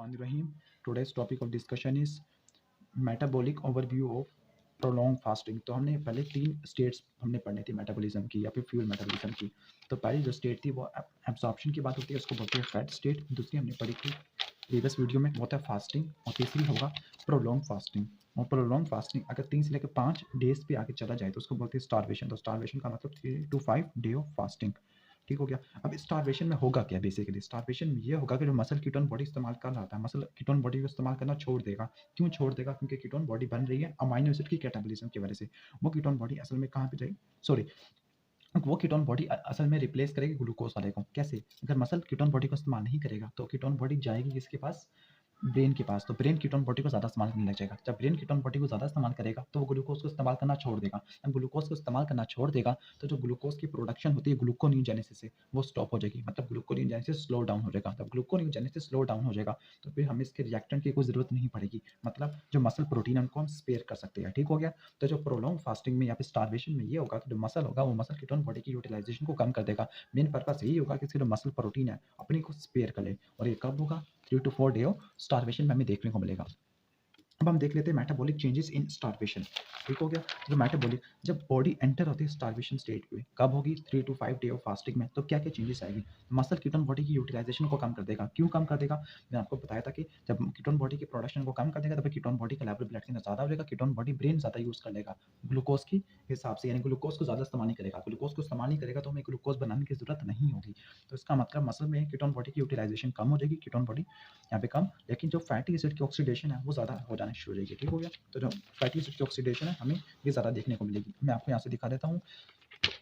Bismillahirrahmanirrahim. Today's topic of discussion is metabolic overview of prolonged fasting. तो हमने पहले 3 states हमने पढ़नी थी मेटाबॉलिज्म की या फिर फ्यूल मेटाबॉलिज्म की। तो पहली जो स्टेट थी वो एब्जॉर्प्शन की बात होती है, उसको बोलते हैं फैट स्टेट। दूसरी हमने पढ़ी थी प्रीवियस वीडियो में, वो था फास्टिंग। और तीसरी होगा प्रोलॉन्ग फास्टिंग। और प्रोलॉन्ग फास्टिंग अगर 3 से लेकर 5 डेज पे आगे चला जाए तो उसको बोलते हैं स्टारवेशन। तो स्टारवेशन का मतलब 3 to 5 डे ऑफ फास्टिंग। ठीक हो गया। अब स्टारवेशन में होगा क्या? बेसिकली स्टारवेशन में ये होगा कि जो मसल कीटोन बॉडी इस्तेमाल कर रहा था, मसल कीटोन बॉडी को इस्तेमाल करना छोड़ देगा। क्यों छोड़ देगा? क्योंकि कीटोन बॉडी बन रही है अमाइनो एसिड की कैटाबॉलिज्म की वजह से। वो कीटोन बॉडी असल में कहाँ पे जाएगी? सॉरी, वो कीटोन बॉडी असल में रिप्लेस करेगी ग्लूकोज वाले को। कैसे? अगर मसल कीटोन बॉडी को इस्तेमाल नहीं करेगा तो कीटोन बॉडी जाएगी किसके पास? ब्रेन के पास। तो ब्रेन कीटोन बॉडी को ज़्यादा इस्तेमाल करने लग जाएगा। जब ब्रेन कीटोन बॉडी को ज़्यादा इस्तेमाल करेगा तो वो ग्लूकोज को इस्तेमाल करना छोड़ देगा। जब ग्लूकोज को इस्तेमाल करना छोड़ देगा तो जो ग्लूकोज की प्रोडक्शन होती है ग्लूकोनियोजेनेसिस से, वो स्टॉप हो जाएगी। मतलब ग्लूकोनियोजेनेसिस स्लो डाउन हो जाएगा। जब ग्लूकोनियोजेनेसिस स्लो डाउन हो जाएगा तो फिर हमें इसके रिएक्टेंट की कोई ज़रूरत नहीं पड़ेगी। मतलब जो मसल प्रोटीन है उनको हम स्पेयर कर सकते हैं। ठीक हो गया। तो जो प्रोलॉन्ग फास्टिंग में या फिर स्टारवेशन में ये होगा कि जो मसल होगा वो मसल कीटोन बॉडी की यूटिलाइजेशन को कम कर देगा। मेन पर्पस यही होगा कि इसके जो मसल प्रोटीन है अपने को स्पेयर कर ले। और ये कब होगा? 3 to 4 डे ऑफ स्टारवेशन में हमें देखने को मिलेगा। अब हम देख लेते हैं मेटाबॉलिक चेंजेस इन स्टारवेशन। ठीक हो गया। जो मेटाबॉलिक, जब बॉडी एंटर होती है स्टारवेशन स्टेट पे, कब होगी? 3 to 5 डे ऑफ फास्टिंग में। तो क्या क्या चेंजेस आएगी? मसल कीटोन बॉडी की यूटिलाइजेशन को कम कर देगा। क्यों कम कर देगा? मैंने आपको बताया था कि जब कीटोन बॉडी की प्रोडक्शन को कम कर देगा तब कीटोन बॉडी का लेवल ब्लड के अंदर ज़्यादा हो जाएगा। कीटोन बॉडी ब्रेन ज़्यादा यूज़ कर लेगा ग्लूकोज के हिसाब से, यानी ग्लूकोज को ज़्यादा इस्तेमाल नहीं करेगा। ग्लूकोज को इस्तेमाल नहीं करेगा तो हमें ग्लूकोज बनाने की जरूरत नहीं होगी। तो इसका मतलब मसल में कीटोन बॉडी की यूटिलाइजेशन कम हो जाएगी, कीटोन बॉडी यहाँ पे कम, लेकिन जो फैटी एसिड की ऑक्सीडेशन है वो ज़्यादा हो जाना शुरू हो जाएगी। ठीक हो गया। तो जो फैटी एसिड की ऑक्सीडेशन है हमें ये ज़्यादा देखने को मिलेगी। मैं आपको यहाँ से दिखा देता हूँ,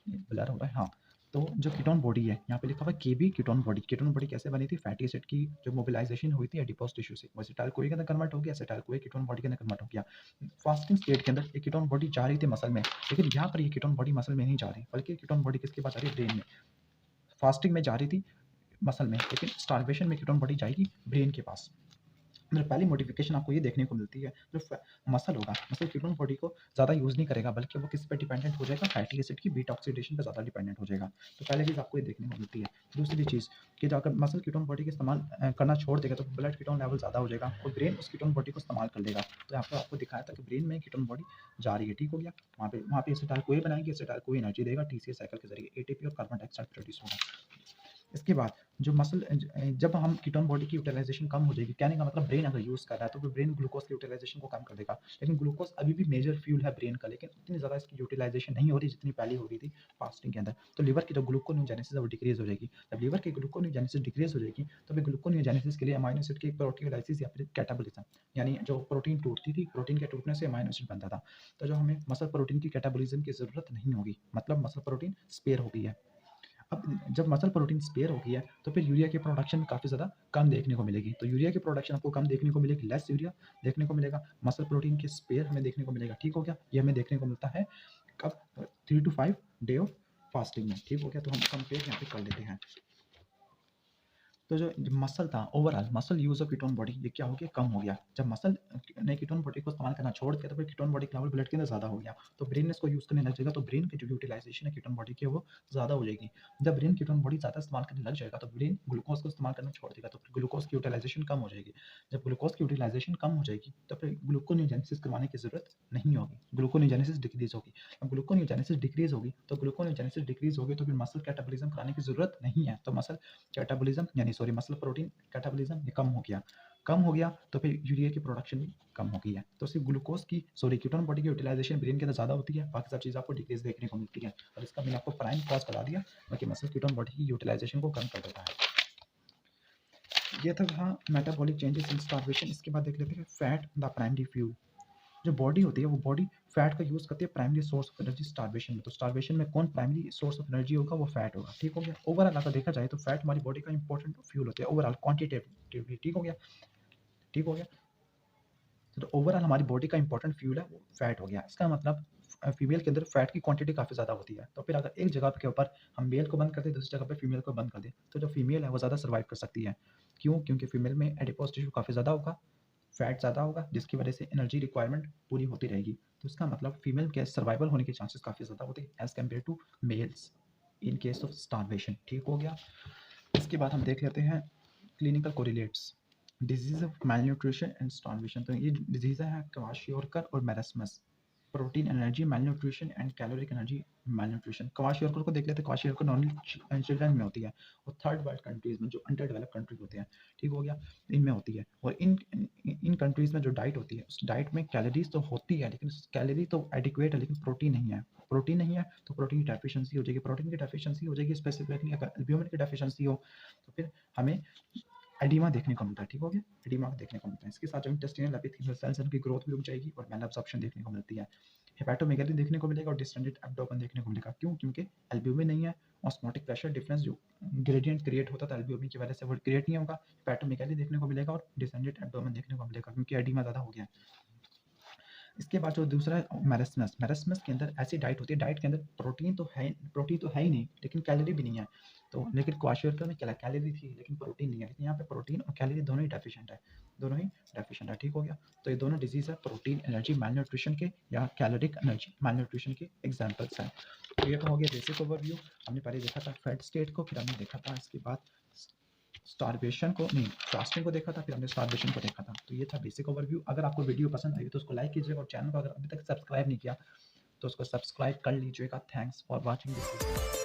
ब्लर हो रहा है। हाँ, तो जो कीटोन बॉडी है यहाँ पे लिखा हुआ है केबी कीटोन बॉडी। कीटोन बॉडी कैसे बनी थी? फैटी एसिड की जो मोबिलाइजेशन हुई थी एडिपोज टिश्यू से, वो एसिटाइल कोई के अंदर कन्वर्ट हो गया, एसिटाइल कोई कीटोन बॉडी के अंदर कन्वर्ट हो गया। फास्टिंग स्टेट के अंदर ये कीटोन बॉडी जा रही थी मसल में, लेकिन यहाँ पर ये कीटोन बॉडी मसल में नहीं जा रही, बल्कि कीटोन बॉडी किसके पास जा रही है? ब्रेन में। फास्टिंग में जा रही थी मसल में, लेकिन स्टारवेशन में कीटोन बॉडी जाएगी ब्रेन के पास। मतलब पहली मॉडिफिकेशन आपको ये देखने को मिलती है, जो मसल होगा, मसल कीटोन बॉडी को ज़्यादा यूज़ नहीं करेगा, बल्कि वो किस पे डिपेंडेंट हो जाएगा? फैटी एसिड की बीटा ऑक्सीडेशन पे ज़्यादा डिपेंडेंट हो जाएगा। तो पहली चीज़ आपको ये देखने को मिलती है। दूसरी चीज़ कि जब अगर मसल कीटोन बॉडी का इस्तेमाल करना छोड़ देगा तो ब्लड कीटोन लेवल ज़्यादा हो जाएगा और ब्रेन उस कीटोन बॉडी को इस्तेमाल कर लेगा। तो यहाँ पर आपको दिखाया था कि ब्रेन में कीटोन बॉडी जा रही है। ठीक हो गया। वहाँ पे एसिटाइल कोई बनाएंगे, एसिटाइल कोई एनर्जी देगा, टीसीए साइकिल के जरिए एटीपी और कार्बन डाइऑक्साइड प्रोड्यूस होगा। इसके बाद जो मसल, जब हम कीटोन बॉडी की यूटिलाइजेशन कम हो जाएगी, कहने का मतलब ब्रेन अगर यूज़ कर रहा है तो फिर ब्रेन ग्लूकोज की यूटिलाइजेशन को कम कर देगा। लेकिन ग्लूकोज अभी भी मेजर फ्यूल है ब्रेन का, लेकिन उतनी ज़्यादा इसकी यूटिलाइजेशन नहीं हो रही जितनी पहले हो रही थी फास्टिंग के अंदर। तो लीवर की जो ग्लूकोनियोजेनेसिस है वो डिक्रीज हो जाएगी। जब लीवर की ग्लूकोनियोजेनेसिस डिक्रीज हो जाएगी तो फिर ग्लूकोनियोजेनेसिस के लिए अमाइनो एसिड की प्रोटीओलाइसिस या फिर कैटाबॉलिज्म, यानी जो प्रोटीन टूटती थी, प्रोटीन के टूटने से अमाइनो एसिड बनता था, तो जो हमें मसल प्रोटीन की कैटाबॉलिज्म की ज़रूरत नहीं होगी। मतलब मसल प्रोटीन स्पेयर हो गई है। अब जब मसल प्रोटीन स्पेयर हो गई है तो फिर यूरिया की प्रोडक्शन काफ़ी ज़्यादा कम देखने को मिलेगी। तो यूरिया की प्रोडक्शन आपको कम देखने को मिलेगी, लेस यूरिया देखने को मिलेगा। मसल प्रोटीन के स्पेयर हमें देखने को मिलेगा। ठीक हो गया। ये हमें देखने को मिलता है कब? 3 to 5 डे ऑफ फास्टिंग में। ठीक हो गया। तो हम कंपेयर यहाँ पे कर लेते हैं। तो जो मसल था, overall muscle use of ketone body ये क्या हो गया? कम हो गया। जब मसल ने कीटोन बॉडी को इस्तेमाल करना छोड़ दिया तो फिर कीटोन बॉडी का लेवल ब्लड के अंदर ज़्यादा हो गया, तो ब्रेन ने इसको यूज़ करने लग जाएगा, तो ब्रेन की जो यूटिलाइजेशन है कीटोन बॉडी की वो ज़्यादा हो जाएगी। जब ब्रेन कीटोन बॉडी ज़्यादा इस्तेमाल करने लग जाएगा तो ब्रेन ग्लूकोज को इस्तेमाल करना छोड़ देगा, तो फिर ग्लूकोज की यूटिलाइजेशन कम हो जाएगी। जब ग्लूकोज की यूटिलाइजेशन कम हो जाएगी तो फिर ग्लूकोनियोजेनेसिस करवाने की जरूरत नहीं होगी, ग्लूकोनियोजेनेसिस डिक्रीज होगी। अब ग्लूकोनियोजेनेसिस डिक्रीज होगी तो फिर मसल कैटाबॉलिज्म कराने की जरूरत नहीं है। तो मसल कैटाबॉलिज्म यानी सॉरी मसल प्रोटीन कैटाबॉलिज्म ये कम हो गया तो फिर यूरिया की प्रोडक्शन भी कम हो गई है। तो सिर्फ ग्लूकोज की सॉरी कीटोन बॉडी की यूटिलाइजेशन ब्रेन के अंदर ज़्यादा होती है, बाकी सब चीज़ आपको डिक्रीज देखने को मिलती है। और इसका मैंने आपको प्राइम कॉज बता दिया, बाकी मसल कीटोन बॉडी की यूटिलाइजेशन को कम कर देता है। ये था मेटाबॉलिक चेंजेस इन स्टारवेशन। इसके बाद देख लेते हैं फैट द प्राइमरी फ्यूल। जो बॉडी होती है वो बॉडी फैट का यूज़ करती है primary source of energy starvation में। तो स्टारवेशन में कौन प्राइमरी सोर्स ऑफ एनर्जी होगा? वो फैट होगा। ठीक हो गया। ओवरऑल अगर देखा जाए तो फैट हमारी बॉडी का इंपॉर्टेंट फ्यूल होती है ओवरऑल क्वांटिटेटिवली। ठीक हो गया। ठीक हो गया। तो ओवरऑल हमारी बॉडी का इंपॉर्टेंट फ्यूल है वो फैट हो गया। इसका मतलब फीमेल के अंदर फैट की क्वांटिटी काफ़ी ज़्यादा होती है। तो फिर अगर एक जगह के ऊपर हम मेल को बंद कर दें, दूसरी जगह पे फीमेल को बंद कर दें, तो जो फीमेल है वो ज़्यादा सर्वाइव कर सकती है। क्यों? क्योंकि फीमेल में एडिपोज टिश्यू काफ़ी ज़्यादा होगा, फैट ज़्यादा होगा, जिसकी वजह से एनर्जी रिक्वायरमेंट पूरी होती रहेगी। तो इसका मतलब फीमेल के सर्वाइवल होने के चांसेस काफ़ी ज़्यादा होते हैं as compared to males in case of starvation. ठीक हो गया। इसके बाद हम देख लेते हैं clinical correlates. Disease of malnutrition and starvation, तो ये डिजीज है क्वाशियोरकर और marasmus. Protein energy malnutrition and caloric energy malnutrition। Kwashiorkor को देख लेते हैं। क्वाशियोरकर नॉर्मली चिल्ड्रन में होती है और थर्ड वर्ल्ड कंट्रीज में, जो अंडर डेवलप कंट्रीज होते हैं, ठीक हो गया, इनमें होती है। और इन कंट्रीज में जो डाइट होती है, उस डाइट में कैलोरीज तो होती है, लेकिन कैलोरी तो एडिक्वेट है, लेकिन प्रोटीन नहीं है। प्रोटीन नहीं है तो प्रोटीन की डेफिशिएंसी हो जाएगी। प्रोटीन की डेफिशिएंसी हो जाएगी स्पेसिफिकली, अगर एल्ब्यूमिन की डेफिशिएंसी हो तो फिर हमें एडिमा देखने को मिलता है, ठीक हो गया, एडिमा देखने को मिलता है। इसके साथ जो इंटेस्टाइनल एपिथेलियल सेल्स की ग्रोथ भी रुक जाएगी और मैल एब्जॉर्प्शन देखने को मिलती है। हेपेटोमेगाली देखने को मिलेगा और डिस्टेंडेड एब्डोमेन देखने को मिलेगा। क्यों? क्योंकि एल्ब्यूमिन नहीं है। ऑस्मोटिक प्रेशर डिफरेंस जो ग्रेडियंट क्रिएट होता था एल्ब्यूमिन की वजह से, वो क्रिएट नहीं होगा। हेपेटोमेगाली देखने को मिलेगा और डिस्टेंडेड एब्डोमेन देखने को मिलेगा, क्योंकि एडिमा ज़्यादा हो गया। इसके बाद जो दूसरा है मैरस्मस। मैरस्मस के अंदर ऐसी डाइट होती है, डाइट के अंदर प्रोटीन तो है ही नहीं, लेकिन कैलोरी भी नहीं है। तो लेकिन क्वाशियोरकर में क्या कैलोरी थी लेकिन प्रोटीन नहीं है, लेकिन यहाँ पे प्रोटीन और कैलोरी दोनों ही डेफिशिएंट है, दोनों ही डेफिशिएंट है, ठीक हो गया। तो ये दोनों डिजीज है प्रोटीन एनर्जी malnutrition के या कैलोरिक एनर्जी malnutrition के एग्जांपल्स हैं। तो ये तो हो गया बेसिक ओवरव्यू। हमने पहले देखा था फेड स्टेट को, फिर हमने देखा था इसके बाद स्टारवेशन को, नहीं फास्टिंग को देखा था, फिर हमने स्टारवेशन को देखा था। तो ये था बेसिक ओवरव्यू। अगर आपको वीडियो पसंद आई तो उसको लाइक कीजिएगा और चैनल को अगर अभी तक सब्सक्राइब नहीं किया तो उसको सब्सक्राइब कर लीजिएगा। Thanks for watching this video.